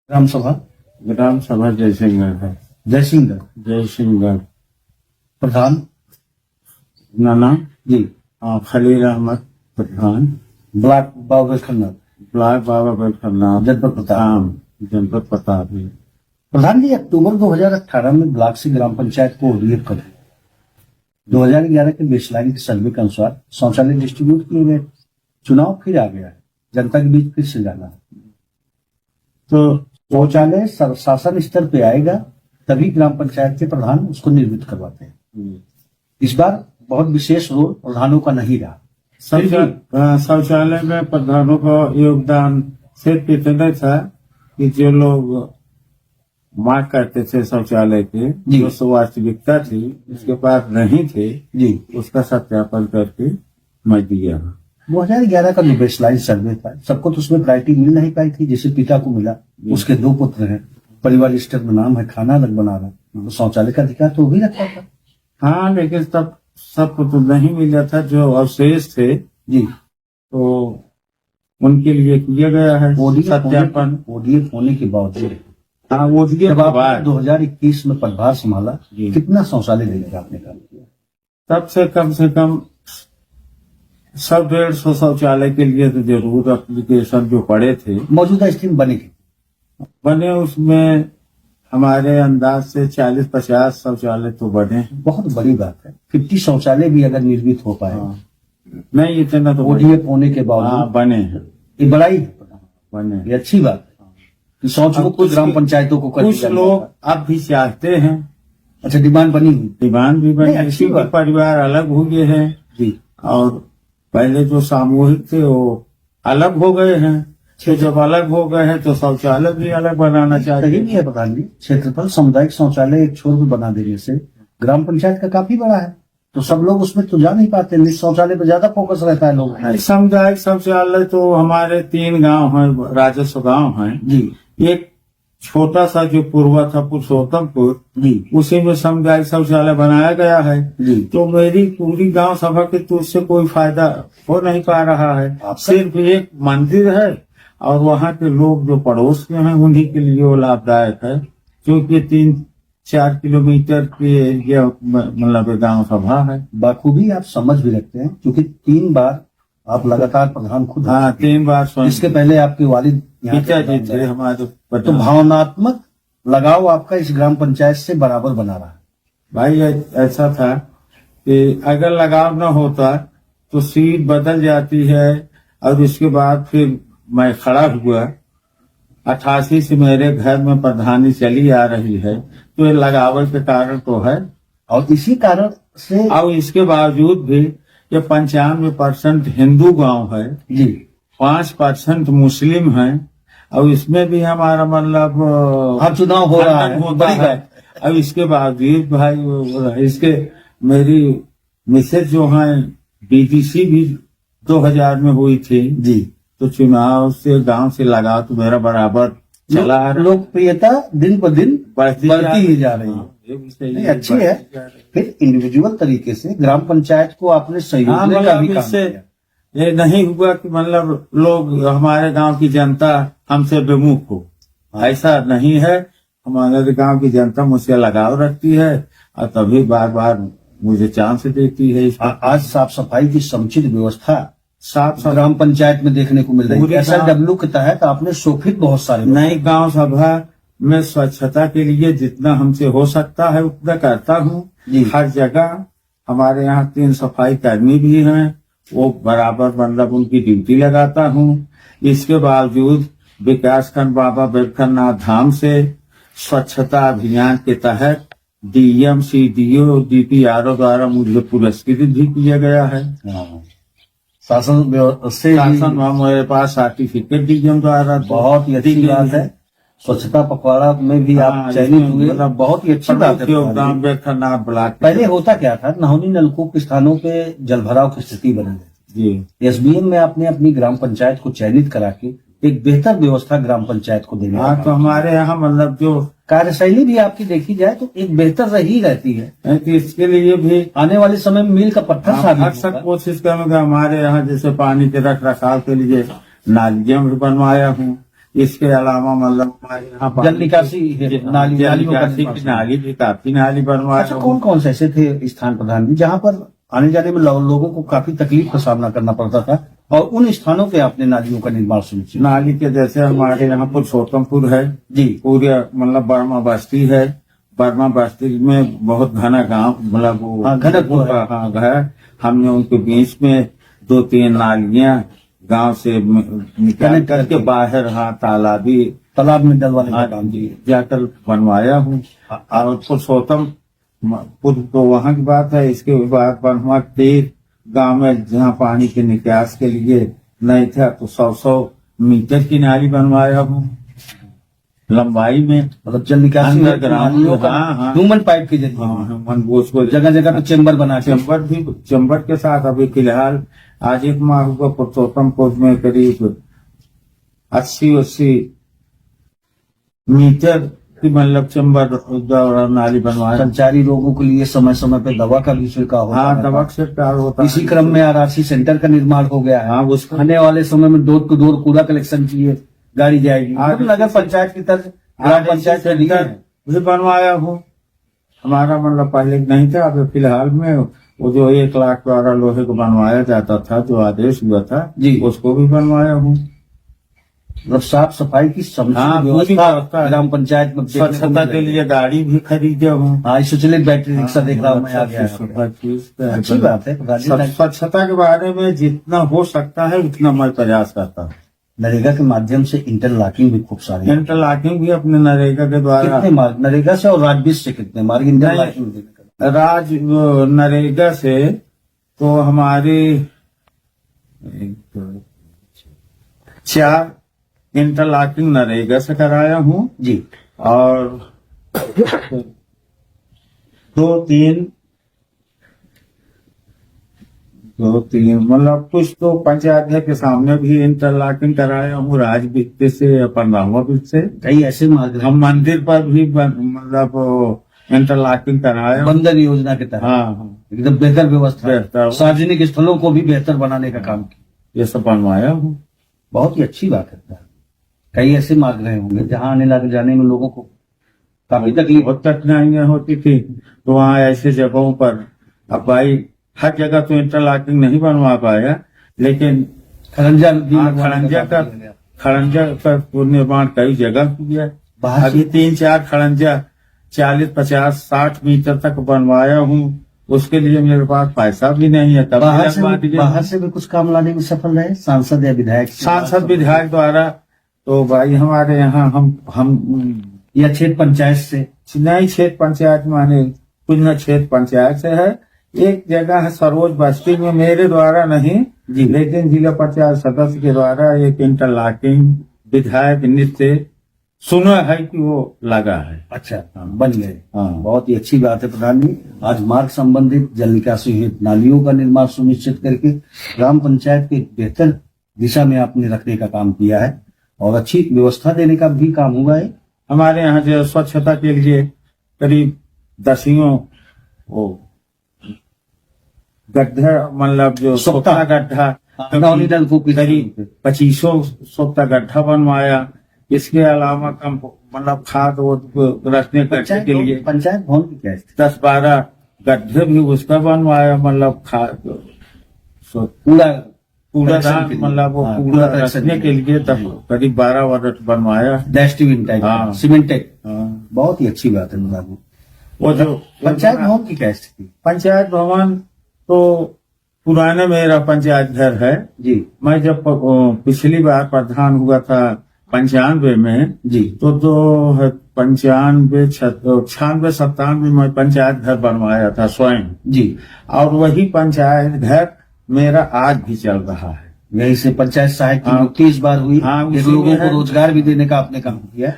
ग्राम सभा ग्राम सभा जयसिंहगढ़ है। जयसिंहगढ़। जयसिंहगढ़ प्रधान नाना जी। खलील अहमद प्रधान। ब्लॉक बाबा खन्ना। ब्लॉक बाबा बैठकनाथ जनपद प्रताप। जनपद प्रताप। प्रधान जी, अक्टूबर 2018 में ब्लॉक से ग्राम पंचायत को ओडीएफ कर 2011 के बेसलाइन के सर्वे के अनुसार शौचालय डिस्ट्रीब्यूट किए गए। चुनाव फिर आ गया है, जनता के बीच फिर से जाना है, तो शौचालय शासन स्तर पे आएगा तभी ग्राम पंचायत के प्रधान उसको निर्मित करवाते हैं। इस बार बहुत विशेष रोल प्रधानों का नहीं रहा। शौचालय में प्रधानों का योगदान सिर्फ इतना था कि जो लोग मांग करते थे शौचालय के, जो वास्तविकता थी उसके पास नहीं थे जी, उसका सत्यापन करके मैं दिया। 2011 का जो बेसलाइन सर्वे था, सबको तो उसमें प्रायोरिटी मिल नहीं पाई थी। जैसे पिता को मिला, उसके 2 पुत्र हैं, परिवार लिस्टर में नाम है, खाना अलग बना रहा, तो शौचालय का अधिकार तो भी रखा था। हाँ, लेकिन तब सबको तो नहीं मिला था। जो अवशेष थे जी, तो उनके लिए किया गया है सत्यापन। ओडीएफ होने के बावजूद हाँ, ओडीएफ 2021 में पदभार संभाला, कितना शौचालय देने का आपने काम किया? तब से कम 100-150 शौचालय के लिए तो जरूर एप्लीकेशन जो पड़े थे। मौजूदा स्थिति बने उसमें हमारे अंदाज से 40-50 शौचालय तो बने। बहुत बड़ी बात है। 50 शौचालय भी अगर निर्मित हो पाए। नहीं, इतना तो ओडीएफ होने के बावजूद बने हैं। ये बड़ाई बने, ये अच्छी बात है कि शौच मुक्त ग्राम पंचायतों को कुछ लोग अब भी चाहते हैं। अच्छा, डिमांड बनी हुई? डिमांड भी बनी। अच्छी परिवार अलग हो गए हैं जी, और पहले जो सामूहिक थे वो अलग हो गए हैं। तो जब अलग हो गए हैं तो शौचालय भी अलग बनाना चाहिए। सही नहीं है प्रधान जी। क्षेत्रफल सामुदायिक शौचालय एक छोर पे बना देने से ग्राम पंचायत का काफी बड़ा है, तो सब लोग उसमें तो जा नहीं पाते। निजी शौचालय पे ज्यादा फोकस रहता है लोग। सामुदायिक शौचालय तो हमारे 3 गांव हैं, राजस्व गांव हैं जी। एक छोटा सा जो पूर्वा था पुरुषोत्तमपुर जी, उसी में सामुदायिक शौचालय बनाया गया है जी। तो मेरी पूरी गांव सभा के तो उससे कोई फायदा हो नहीं पा रहा है। सिर्फ एक मंदिर है और वहाँ के लोग जो पड़ोस के हैं उन्हीं के लिए वो लाभदायक है, क्योंकि 3-4 किलोमीटर के एरिया मतलब गांव सभा है। बाखूबी आप समझ भी रखते हैं, क्योंकि 3 बार आप लगातार प्रधान खुद। हाँ, 3 बार। इसके पहले आपके वालिद पिताजी थे हमारे। तो भावनात्मक लगाव आपका इस ग्राम पंचायत से बराबर बना रहा है। भाई ऐसा था कि अगर लगाव न होता तो सीट बदल जाती है, और उसके बाद फिर मैं खड़ा हुआ। 88 से मेरे घर में प्रधानी चली आ रही है, तो ये लगाव के कारण तो है। और इसी कारण से, और इसके बावजूद भी ये 95% हिंदू गांव है जी, 5% मुस्लिम है, और इसमें भी हमारा मतलब चुनाव हो रहा है, बड़ी बात। अब इसके बावजूद भाई इसके मेरी मिसेज जो है बीडीसी भी 2000 में हुई थी जी, तो चुनाव से गांव से लगा तो मेरा बराबर चला आ रहा। लोकप्रियता दिन पर दिन बढ़ती ही जा रही है। अच्छी है। फिर इंडिविजुअल तरीके से ग्राम पंचायत को आपने सहयोग का भी काम किया। ये नहीं हुआ कि मतलब लोग हमारे गांव की जनता हमसे विमुख हो, ऐसा नहीं है। हमारे गांव की जनता मुझसे लगाव रखती है और तभी बार बार मुझे चांस देती है। आज साफ सफाई की समुचित व्यवस्था ग्राम पंचायत में देखने को मिल रही है। SLW के तहत आपने शोभित बहुत सारे नई गांव सभा में स्वच्छता के लिए जितना हमसे हो सकता है उतना करता हूँ। हर जगह हमारे यहाँ 3 सफाई कर्मी भी हैं, वो बराबर मतलब उनकी ड्यूटी लगाता हूँ। इसके बावजूद विकासखंड बाबा बैठकनाथ धाम से स्वच्छता अभियान के तहत DM, CDO, DPRO द्वारा मुझे पुरस्कृत भी किया गया है। शासन मेरे पास सर्टिफिकेट DM द्वारा। बहुत ही अच्छी बात है। स्वच्छता पखवाड़ा में भी आप चयनित हुए, मतलब बहुत ही अच्छी बात है। योगदान बैठकनाथ ब्लॉक। पहले होता क्या था, नहौनी नलकूप स्थानों पे जलभराव की स्थिति बनी रहती। SBM में आपने अपनी ग्राम पंचायत को चयनित करा के एक बेहतर व्यवस्था ग्राम पंचायत को देने। हाँ, तो हमारे यहाँ मतलब जो कार्यशैली भी आपकी देखी जाए तो एक बेहतर रही रहती है। तो इसके लिए भी आने वाले समय में मील का पत्थर साबित कोशिश करूंगा। हमारे यहाँ जैसे पानी के रख रखाव के लिए नालियां भी बनवाया हूँ, इसके अलावा मतलब हमारे यहाँ जल निकासी है, नाली जल नालियों का निकासी निर्माण। की नाली भी काफी नाली बनवाया अच्छा, कौन कौन से ऐसे थे स्थान प्रधान जी जहाँ पर आने जाने में लोगों को काफी तकलीफ का सामना करना पड़ता था, और उन स्थानों पे आपने नालियों का निर्माण सुनिश्चित? नाली के जैसे हमारे यहाँ पुरुषोत्तमपुर है जी, पूरे मतलब बर्मा बस्ती है। बर्मा बस्ती में बहुत घना गांव मतलब वो हाँ, घनत्व है। हाँ, है। हमने उनके बीच में 2-3 नालियां गांव से निकाल कनेक्ट करके करके। बाहर हाँ तालाबी तालाब में डलवाने का हाँ काम जी जी। जाकर बनवाया हूँ। और पुरुषोत्तमपुर तो वहाँ की बात है। इसके बाद बर्मा तीर गांव में जहाँ पानी के निकास के लिए नहीं था तो 100 मीटर की नाली बनवाया हूँ लंबाई में। मतलब जल निकासी अंडरग्राउंड, नालियों का हाँ, हाँ। ह्यूमन पाइप के जरिए उसको जगह जगह पे चेम्बर बना के। चैम्बर के साथ अभी फिलहाल आज एक माह हुआ पुरुषोत्तमपुर में करीब 80 मीटर की मतलब चैम्बर द्वारा नाली बनवाया। संचारी रोगों के लिए समय समय पे दवा का भी छिड़काव होता हाँ है। दवा छिड़काव होता है। इसी क्रम में आरआरसी सेंटर का निर्माण हो गया है। हाँ उसका आने वाले समय में डोर टू डोर कूड़ा कलेक्शन की ये गाड़ी जाएगी। आज नगर पंचायत की तरफ ग्राम पंचायत का दिया है। भी बनवाया हूँ। हमारा मतलब पहले नहीं था, अभी फिलहाल में वो जो 1 लाख द्वारा लोहे को बनवाया जाता था जो आदेश हुआ था जी। उसको भी बनवाया हूँ। मतलब साफ सफाई की समुचित हाँ, पूरी व्यवस्था व्यवस्था है। ग्राम पंचायत में देखने को स्वच्छता मिल के रही है। लिए गाड़ी भी खरीदे हूँ। हाँ, सुचलित बैटरी रिक्शा देख रहा हूँ मैं आ गया है। अच्छी बात है। स्वच्छता के बारे में जितना हो सकता है उतना मैं प्रयास करता हूँ। नरेगा के माध्यम से इंटरलॉकिंग भी खूब सारी है। इंटरलॉकिंग भी अपने नरेगा के द्वारा कितने मार्ग नरेगा से और राजबीज से कितने मार्ग इंटरलॉकिंग देने का? राज नरेगा से तो हमारी 4 इंटरलॉकिंग नरेगा से कराया हूँ जी। और 2-3 मतलब कुछ तो पंचायत घर के सामने भी इंटरलॉकिंग कराया हूँ राज वित्त से या 15वां वित्त से। कई ऐसे मार्ग हैं। हम मंदिर पर भी मतलब इंटरलॉकिंग कराया हूँ। बंधन योजना के तहत हाँ एकदम बेहतर व्यवस्था है। बेहतर। सार्वजनिक स्थलों को भी बेहतर बनाने का काम किया। ये सब बनवाया हूँ। बहुत ही अच्छी बात है। कई ऐसे मार्ग रहे होंगे जहाँ आने लाने जाने में लोगों को काफी तकलीफ बहुत कठिनाइयां होती थी तो वहाँ ऐसे जगहों पर अब भाई हर जगह तो इंटरलॉकिंग नहीं बनवा पाया, लेकिन खरंजा भी हाँ, लगवाने खड़ंजा का निर्माण कई जगह किया। बाहर अभी 3-4 खड़ंजा 40, 50, 60 मीटर तक बनवाया हूँ। उसके लिए मेरे पास पैसा भी नहीं है। तब बाहर से भी कुछ काम लाने में सफल रहे सांसद या विधायक? सांसद विधायक द्वारा तो भाई हमारे यहाँ हम या क्षेत्र पंचायत से? नहीं, क्षेत्र पंचायत माने कुछ न क्षेत्र पंचायत से है। एक जगह है सरोज बस्ती में, मेरे द्वारा नहीं जी, लेकिन जिला पंचायत सदस्य के द्वारा एक इंटरलॉकिंग विधायक नृत्य सुना है कि वो लगा है। अच्छा, बन गए। हाँ। बहुत ही अच्छी बात है प्रधान जी। आज मार्ग संबंधित जल निकासी हेतु नालियों का निर्माण सुनिश्चित करके ग्राम पंचायत के बेहतर दिशा में आपने रखने का काम किया है और अच्छी व्यवस्था देने का भी काम हुआ है। हमारे यहाँ जो स्वच्छता के लिए करीब 10 वो गड्ढा मतलब जो सोखता गड्ढा नवनीतन को करीब 2500 सोखता गड्ढा बनवाया। इसके अलावा कम मतलब खाद रखने के लिए पंचायत भवन की क्या स्थिति? 10-12 गड्ढे भी उसका बनवाया। मतलब खाद कूड़ादान मतलब वो कूड़ा रखने के लिए करीब 12 वर्ष बनवाया। डस्टबिन टाइप, हाँ। सीमेंटेड। हाँ। बहुत ही अच्छी बात है बाबू। वो जो पंचायत भवन की क्या स्थिति? पंचायत भवन तो पुराना मेरा पंचायत घर है जी। मैं जब पिछली बार प्रधान हुआ था 95 में जी, तो 95, 96, 97 में पंचायत घर बनवाया था स्वयं जी। और वही पंचायत घर मेरा आज भी चल रहा है। यही से पंचायत सहायक की हाँ। नियुक्ति इस बार हुई। हाँ, एक उसी लोगों में को है। रोजगार भी देने का आपने काम किया।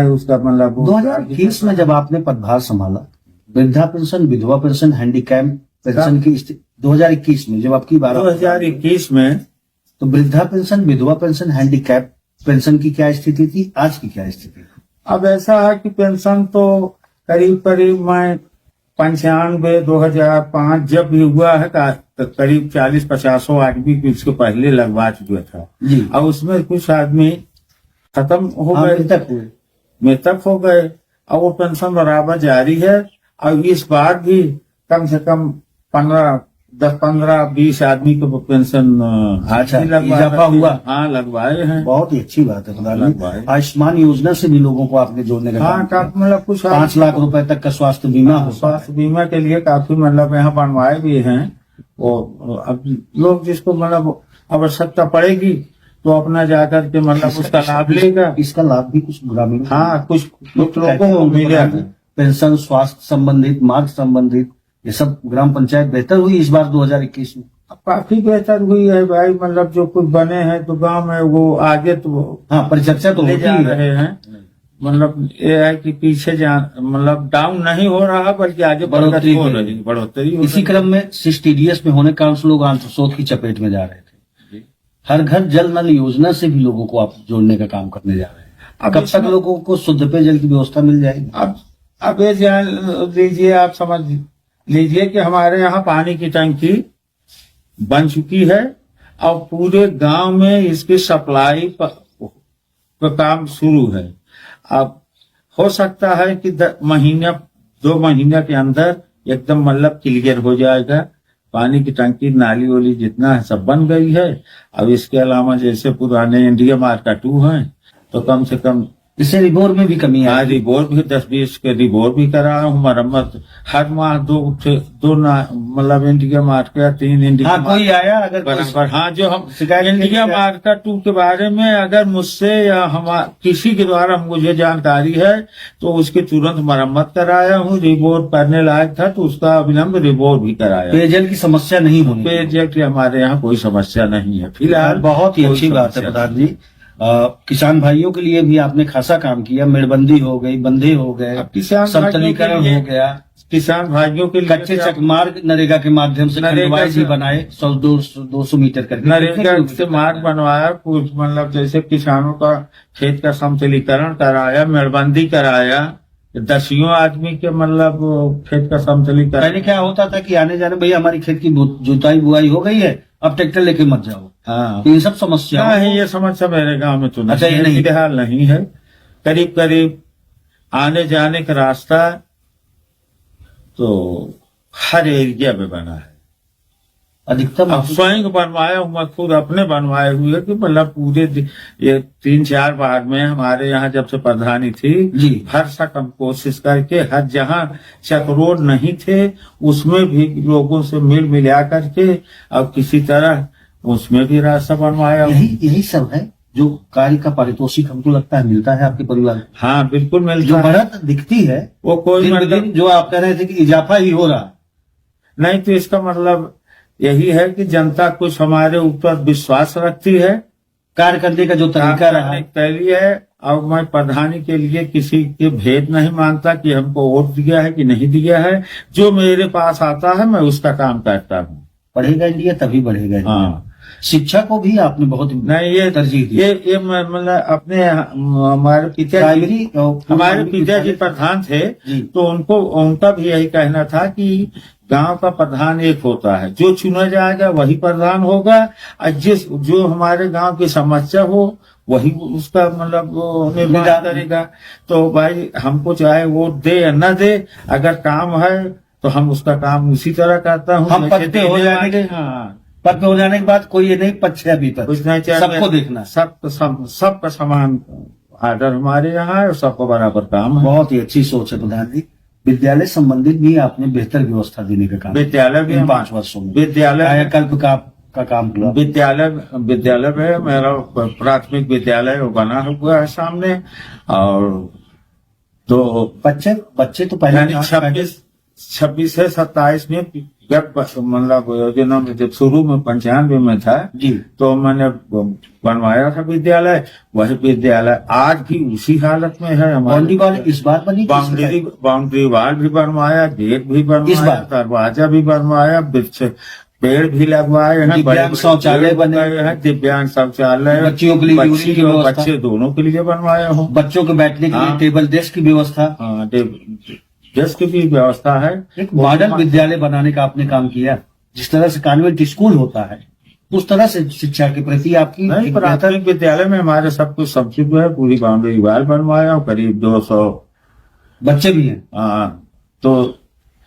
उसका मतलब 2021 में जब आपने पदभार संभाला, वृद्धा पेंशन, विधवा पेंशन, हैंडीकैप पेंशन की 2021 में जब आपकी बात 2021 में तो वृद्धा पेंशन, विधवा पेंशन, हैंडीकैप पेंशन की क्या स्थिति थी, आज की क्या स्थिति? अब ऐसा है कि पेंशन तो करीब मैं 95, 2005 जब भी हुआ है तो करीब 40-50 आदमी की उसके पहले लगवा चुका था जी। अब उसमें कुछ आदमी खत्म हो हाँ, गए, मृतक हुए। मृतक हो गए। अब वो पेंशन बराबर जारी है। और इस बार भी कम से कम 15 आदमी को पेंशन अच्छा, लगवा इजाफा रखे हैं। हुआ। हाँ, लगवाए हैं। बहुत ही अच्छी बात है प्रधानमंत्री। लगवाए। आयुष्मान योजना से भी लोगों को आपने जोड़ने का हाँ, काम का किया। मतलब कुछ 5 लाख रुपए तक का स्वास्थ्य बीमा होता है। स्वास्थ्य बीमा के लिए काफी मतलब यहाँ बनवाए भी हैं। वो अब लोग जिसको मतलब आवश्यकता पड़ेगी तो अपना जाकर के मतलब उसका लाभ लेगा। इसका लाभ भी कुछ ग्रामीण हाँ, कुछ लोगों कहते को होंगे मिलेगा। पेंशन, स्वास्थ्य संबंधित, मार्ग संबंधित, ये सब ग्राम पंचायत बेहतर हुई इस बार 2021 में। काफी बेहतर हुई है भाई। मतलब जो कुछ बने हैं तो गांव में वो आगे तो हाँ, परिचर्चा तो ले होती जा ही है। रहे हैं। मतलब ये है कि पीछे मतलब डाउन नहीं हो रहा, बल्कि आगे बढ़ोतरी हो हो रही, बढ़ोतरी हो इसी रही। क्रम में सिस्टीडीएस में होने के कारण से लोग आंत्रशोथ की चपेट में जा रहे थे। हर घर जल नल योजना से भी लोगों को आप जोड़ने का काम करने जा रहे हैं। कब तक लोगों को शुद्ध पेयजल की व्यवस्था मिल जाएगी? अब ये जान लीजिए, आप समझ लीजिए कि हमारे यहाँ पानी की टंकी बन चुकी है और पूरे गांव में इसकी सप्लाई का काम शुरू है। अब हो सकता है कि 2 महीने के अंदर एकदम मतलब क्लियर हो जाएगा। पानी की टंकी, नाली वाली जितना है सब बन गई है। अब इसके अलावा जैसे पुराने इंडिया मार्का 2 है तो कम से कम इससे रिबोर में भी कमी हाँ, है। रिबोर भी 10-20 के रिबोर भी करा रहा हूँ। मरम्मत हर माह 2 मतलब इंडिया मार्का 3 इंडिया हाँ, कोई आया अगर बराबर। हाँ, जो हम शिकायत इंडिया मार्का 2 के बारे में अगर मुझसे या किसी के द्वारा मुझे जानकारी है तो उसकी तुरंत मरम्मत कराया हूँ। रिबोर करने लायक था तो उसका अविलंब रिबोर भी कराया। पेयजल की समस्या नहीं होनी। पेयजल की हमारे यहाँ कोई समस्या नहीं है फिलहाल। बहुत ही अच्छी बात है प्रधान जी। किसान भाइयों के लिए भी आपने खासा काम किया। मेड़बंदी हो गई, बंधे हो गए, किसान समतलीकरण हो गया। किसान भाइयों के लिए कच्चे चकमार्ग नरेगा के माध्यम से खंडवाई भी बनाए 100-200 मीटर करके। नरेगा से मार्ग बनवाया। कुछ मतलब जैसे किसानों का खेत का समतलीकरण कराया, मेड़बंदी कराया। 10 आदमी के मतलब खेत का समतलीकरण। पहले क्या होता था कि आने जाने, भैया हमारी खेत की जुताई बुआई हो गई है, अब ट्रैक्टर लेके मत जाओ। हाँ, तो ये सब समस्या नहीं, ये समस्या मेरे गांव में तो अच्छा, ये नहीं फिलहाल नहीं है। करीब करीब आने जाने का रास्ता तो हर एरिया में बना है। अधिकतम अब स्वयं बनवाया हूँ, मैं खुद अपने बनवाए हुए कि मतलब पूरे ये 3-4 बार में हमारे यहाँ जब से प्रधानी थी जी, हर सकम कोशिश करके हर जहाँ चक्रोड नहीं थे उसमें भी लोगों से मिला करके अब किसी तरह उसमें भी रास्ता बनवाया। यही सब है जो कार्य का पारितोषिक हमको लगता है मिलता है आपके परिवार को। हाँ, बिल्कुल मिलता जो है। बढ़त दिखती है वो कोई दिन ब मतलब दिन, जो आप कह रहे थे कि इजाफा ही हो रहा नहीं, तो इसका मतलब यही है कि जनता कुछ हमारे ऊपर विश्वास रखती है। कार्य करने का जो तरीका रहा है। है। और मैं प्रधानी के लिए किसी के भेद नहीं मानता कि हमको वोट दिया है कि नहीं दिया है। जो मेरे पास आता है मैं उसका काम करता हूँ। बढ़ेगा इंडिया तभी बढ़ेगा इंडिया। हाँ, शिक्षा को भी आपने बहुत नहीं, ये तरजीह दी। ये मतलब अपने हमारे पिताजी प्रधान थे तो उनका भी यही कहना था कि गांव का प्रधान एक होता है, जो चुना जाएगा वही प्रधान होगा और जो हमारे गांव की समस्या हो वही उसका मतलब निर्माण करेगा। तो भाई हमको चाहे वोट दे या न दे, अगर काम है तो हम उसका काम उसी तरह करता हूँ। हम पद पे हो जाने के पद पे हो जाने के बाद कोई ये नहीं पद अभी तक कुछ नहीं चाहिए, सबको देखना, सबका समान आदर हमारे यहाँ है और सबको बराबर काम है। बहुत ही अच्छी सोच है प्रधान जी। विद्यालय संबंधित भी आपने बेहतर व्यवस्था देने का काम। विद्यालय भी 5 वर्षों में विद्यालय कायाकल्प का काम हुआ। विद्यालय में मेरा प्राथमिक विद्यालय बना हुआ है सामने। और तो बच्चे तो पहले 26 से 27 में जब मतलब योजना में जब शुरू में 95 में था जी, तो मैंने बनवाया था विद्यालय। वही विद्यालय आज भी उसी हालत में है। बाउंड्री वाल इस बार बनी, बाउंड्री वाल भी बनवाया, गेट भी बनवाया, दरवाजा भी बनवाया, वृक्ष पेड़ भी लगवाए हैं, दिव्यांग शौचालय बने हैं, दिव्यांग शौचालय, बच्चियों के लिए बच्चे दोनों के लिए बनवाया हूँ। बच्चों के बैठने के लिए टेबल डेस्क की व्यवस्था, डेस्क की भी व्यवस्था है। एक मॉडल विद्यालय बनाने का आपने काम किया। जिस तरह से कॉन्वेंट स्कूल होता है उस तरह से शिक्षा के प्रति आपकी नहीं, एक बेहतर प्राथमिक विद्यालय में हमारे सब कुछ सब्सिडी है, पूरी बाउंड्री वाल बनवाया हूँ, करीब 200 बच्चे भी हैं। तो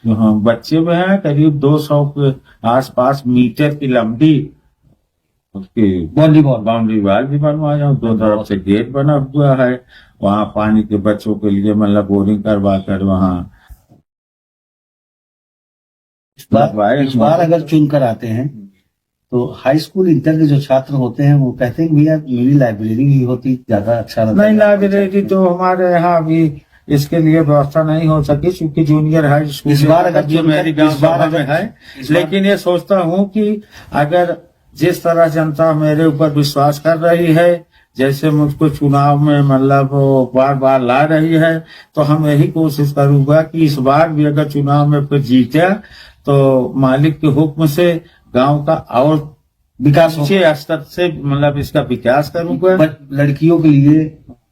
हाँ, बच्चे में है करीब 200 के आसपास मीटर की लंबी उसकी बाउंड्री वाल भी बनवाया हूँ, 2 तरफ से गेट बना हुआ है, वहाँ पानी के बच्चों के लिए मतलब बोरिंग करवा कर वहाँ इस बार अगर चुनकर आते हैं तो हाई स्कूल इंटर के जो छात्र होते हैं वो कहते हैं कि भैया मेरी लाइब्रेरी भी होती ज्यादा अच्छा रहता। नहीं, लाइब्रेरी तो हमारे यहाँ अभी इसके लिए व्यवस्था नहीं हो सकी, क्योंकि जूनियर हाई स्कूल इस बार अगर जो मेरी गांव सभा में है, लेकिन ये सोचता हूँ कि अगर जिस तरह जनता मेरे ऊपर विश्वास कर रही है, जैसे मुझको चुनाव में मतलब बार बार ला रही है, तो हम यही कोशिश करूंगा कि इस बार भी अगर चुनाव में फिर जीते तो मालिक के हुक्म से गांव का और विकास ऊंचे स्तर से मतलब इसका विकास करूंगा। लड़कियों के लिए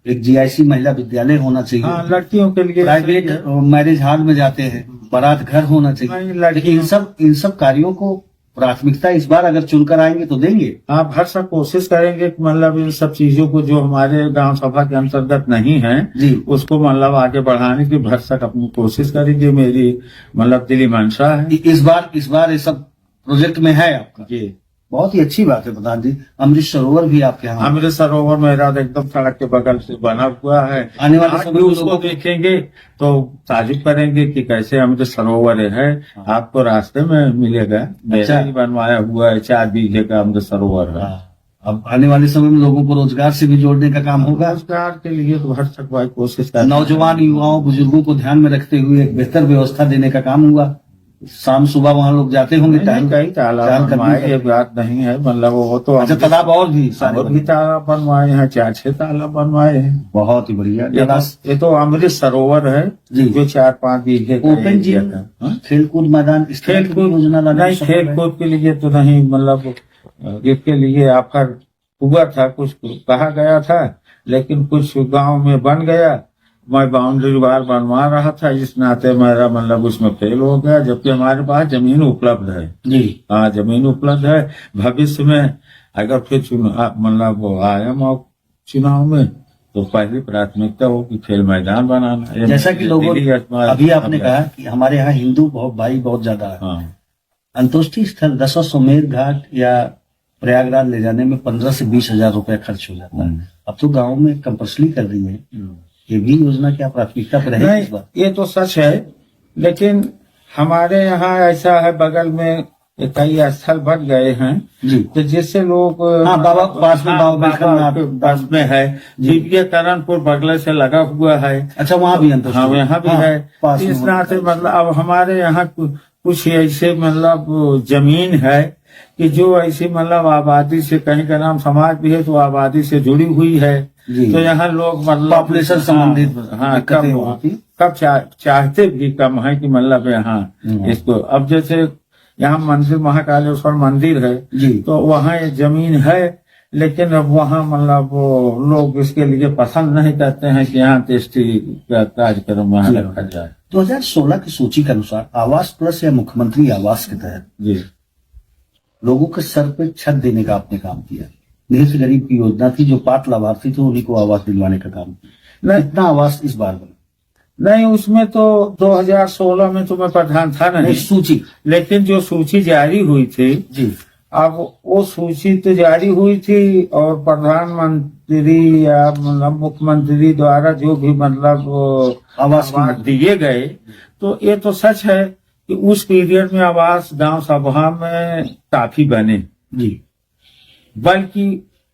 एक जीआईसी महिला विद्यालय होना चाहिए। हाँ, लड़कियों के लिए प्राइवेट मैरिज हॉल में जाते हैं, बारात घर होना चाहिए। लेकिन इन सब कार्यों को प्राथमिकता इस बार अगर चुनकर आएंगे तो देंगे। आप हर सब कोशिश करेंगे कि मतलब इन सब चीजों को जो हमारे गांव सभा के अंतर्गत नहीं है जी, उसको मतलब आगे बढ़ाने की भरसक अपनी कोशिश करेंगे, मेरी मतलब दिली मंशा है। इस बार ये सब प्रोजेक्ट में है आपका जी, बहुत ही अच्छी बात है प्रधान जी। अमृत सरोवर भी आपके यहाँ, अमृत सरोवर मेरा एकदम सड़क के बगल से बना हुआ है। आने वाले आज समय भी में उसको लोगों को देखेंगे तो ताजुब करेंगे कि कैसे अमृत सरोवर है। आपको रास्ते में मिलेगा, मेरा ही बनवाया हुआ है, 4 बीघे का अमृत सरोवर है। अब आने वाले समय में लोगों को रोजगार से भी जोड़ने का काम होगा। रोजगार के लिए तो हर तक भाई कोशिश कर, नौजवान युवाओं बुजुर्गों को ध्यान में रखते हुए एक बेहतर व्यवस्था देने का काम हुआ। शाम सुबह वहाँ लोग जाते होंगे कई तालाब बनवाए, ये बात नहीं है, मतलब वो तो अच्छा तालाब और भी तालाब बनवाए हैं, 4-6 तालाब बनवाए हैं। बहुत ही बढ़िया। ये तो अमृत सरोवर है जी, जो 4-5 बीघे ओपन जिम, खेलकूद मैदान, खेलकूद योजना नहीं, खेलकूद के लिए तो नहीं, मतलब इसके लिए ऑफर हुआ था, कुछ कहा गया था, लेकिन कुछ गांव में बन गया। मैं बाउंड्री वाल बनवा रहा था, इस नाते मेरा मतलब उसमें फेल हो गया, जबकि हमारे पास जमीन उपलब्ध है जी। हाँ, जमीन उपलब्ध है। भविष्य में अगर फिर मतलब वो आया चुनाव में तो पहली प्राथमिकता हो कि खेल मैदान बनाना। जैसा कि लोगों अभी आपने कहा कि हमारे यहाँ हिंदू भाई बहुत ज्यादा है। हाँ। अंतोष्टि स्थल दशाश्वमेध घाट या प्रयागराज ले जाने में 15 से 20 हजार रुपया खर्च हो जाता है। अब तो गाँव में कंपल्सरी कर दी है, ये भी योजना क्या प्राथमिकता पर है इस बार? ये तो सच है, लेकिन हमारे यहाँ ऐसा है, बगल में कई स्थल बन गए हैं जी, तो जिससे लोग बाबा पास में है, दिव्यकरणपुर बगल से लगा हुआ है। अच्छा, वहाँ भी अंतर? हाँ, यहाँ भी है। इस नाते मतलब अब हमारे यहाँ कुछ ऐसे मतलब जमीन है कि जो ऐसी मतलब आबादी से, कहीं का नाम समाज भी है तो आबादी से जुड़ी हुई है, तो यहाँ लोग मतलब पॉपुलेशन संबंधित कब चाहते भी कम है कि मतलब यहाँ इसको, अब जैसे यहाँ मंदिर महाकालेश्वर मंदिर है जी, तो वहाँ ये जमीन है, लेकिन अब वहाँ मतलब वो लोग इसके लिए पसंद नहीं करते हैं कि यहाँ टेस्टी का कार्यक्रम वहाँ रखा जाए। 2016 की सूची के अनुसार आवास प्लस या मुख्यमंत्री आवास के तहत जी लोगों के सर पे छत देने का आपने काम किया। ढेर से गरीब की योजना थी, जो पात्र लाभार्थी थे उन्हीं को आवास दिलवाने का काम किया। इतना आवास इस बार बना नहीं, उसमें तो 2016 में तो मैं प्रधान था नहीं सूची, लेकिन जो सूची जारी हुई थी जी, अब वो सूची तो जारी हुई थी और प्रधानमंत्री या मतलब मुख्यमंत्री द्वारा जो भी मतलब आवास दिए गए, तो ये तो सच है कि उस पीरियड में आवास गांव सभा में काफी बने जी, बल्कि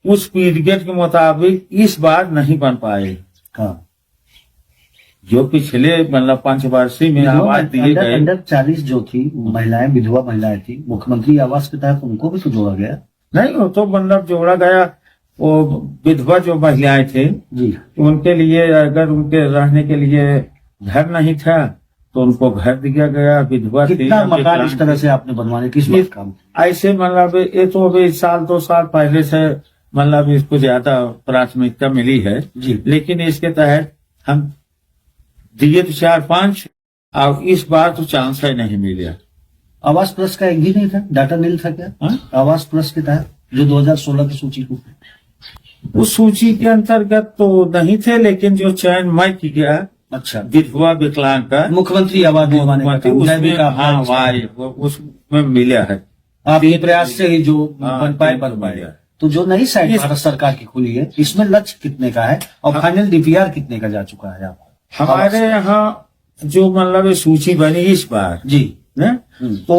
उस पीरियड के मुताबिक इस बार नहीं बन पाए। हाँ, जो पिछले मतलब 5 वर्षीय में आवास दिए गए, अंडर 40 जो थी महिलाएं, विधवा महिलाएं थी, मुख्यमंत्री आवास के तहत उनको भी तो जोड़ा गया? नहीं, वो तो मतलब जोड़ा गया, वो विधवा जो महिलाएं थे जी, उनके लिए अगर उनके रहने के लिए घर नहीं था तो उनको घर दिया गया। विधवा कितना मकान इस तरह से आपने बनवाने किस काम? ऐसे मतलब ये तो अभी 1-2 साल पहले से मतलब इसको ज्यादा प्राथमिकता मिली है जी, लेकिन इसके तहत हम दिए तो 4-5, और इस बार तो चांस ही नहीं मिला। आवास प्लस का एक भी नहीं था, डाटा नील था क्या? हाँ? आवास प्लस के तहत जो 2016 की सूची को, उस सूची के अंतर्गत तो नहीं थे, लेकिन जो चयन मैं किया अच्छा, विधवा विकलांग का मुख्यमंत्री आवास दिलवाने का काम, उसमें जैविक आपदा हाँ इसका। वहाँ उसमें मिला है। आपके प्रयास से ही जो हाँ, बन पाए बिल्कुल बन पाए। मिला। तो जो नई साइट इस- भारत सरकार की खुली है, इसमें लक्ष्य कितने का है और फाइनल डीपीआर कितने का जा चुका है आपको? हमारे यहाँ जो मतलब ये सूची बनी इस बार जी, न, तो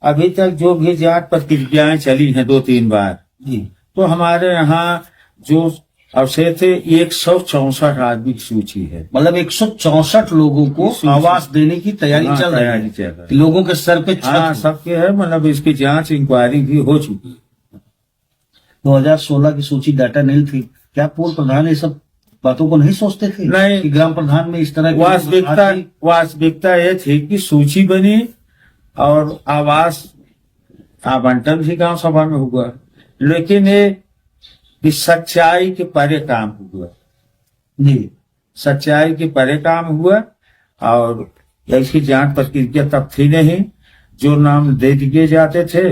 अभी तक जो भी जांच प्रक्रियाएं चली हैं 2-3 बार, जी, तो हमारे यहाँ जो अवशेष थे 164 आदमी की सूची है। मतलब 164 लोगों को सूची। आवास देने की तैयारी हाँ, चल रही तैयारी है। चल रही है। कि लोगों के सर पे हाँ, छत। सबके है, मतलब इसकी जांच इंक्वायरी भी हो चुकी है। 2016 की सूची डाटा नहीं थी क्या? पूर्व प्रधान ये सब बातों को नहीं सोचते थे? नहीं। कि ग्राम प्रधान में इस तरह की वास्तविकता ये थी कि सूची बनी और आवास आवंटन भी गांव सभा में हुआ, लेकिन ये कि सच्चाई के परे काम हुआ। जी, सच्चाई के परे काम हुआ और इसकी जांच प्रक्रिया तब थी नहीं। जो नाम दे दिए जाते थे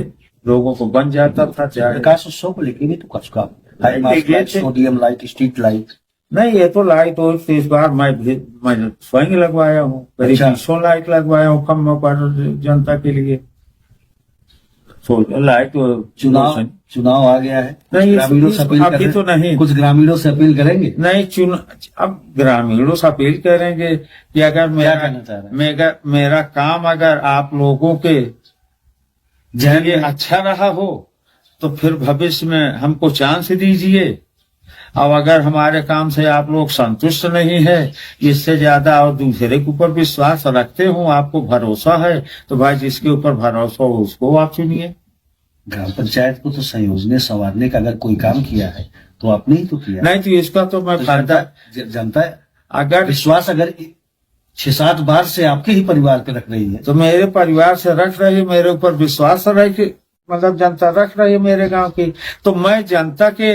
लोगों को बन जाता था। चाहे प्रकाश उत्सव को लेके भी तो कुछ काम, ये थे। Sodium light, street light. नहीं, ये तो लाइट हो इस बार मैं स्वयं लगवाया हूँ, करीब अच्छा। 200 लाइट लगवाया हूँ कम पर जनता के लिए। लाइट चुनाव आ गया है, नहीं, ग्रामीणों से अपील अभी तो नहीं। कुछ ग्रामीणों से अपील करेंगे? नहीं, अब ग्रामीणों से अपील करेंगे कि अगर कहना चाह रहे हैं? मेरा काम अगर आप लोगों के जहन लिए में अच्छा रहा हो तो फिर भविष्य में हमको चांस दीजिए। और अगर हमारे काम से आप लोग संतुष्ट नहीं है, इससे ज्यादा और दूसरे के ऊपर विश्वास रखते हो, आपको भरोसा है, तो भाई जिसके ऊपर भरोसा हो उसको आप चुनिए। ग्राम पंचायत को तो संयोजने संवारने का अगर कोई काम किया है तो आपने ही तो किया। नहीं तो इसका तो मैं फायदा जनता अगर विश्वास अगर 6-7 बार से आपके ही परिवार पे रख रही है तो मेरे परिवार से रख रही है, मेरे ऊपर विश्वास रख मतलब जनता रख रही है मेरे गांव की, तो मैं जनता के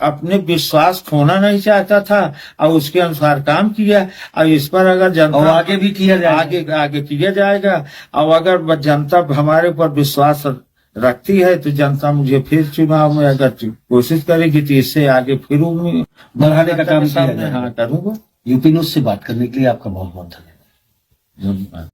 अपने विश्वास खोना नहीं चाहता था और उसके अनुसार काम किया। और इस पर अगर जनता और आगे भी किया जाएगा। आगे किया जाएगा। और अगर जनता हमारे ऊपर विश्वास रखती है तो जनता मुझे फिर चुनाव में अगर कोशिश करेगी तो इससे आगे फिर बढ़ाने का काम किया जाएगा। हाँ, करूंगा। यूपी न्यूज से बात करने के लिए आपका बहुत बहुत धन्यवाद।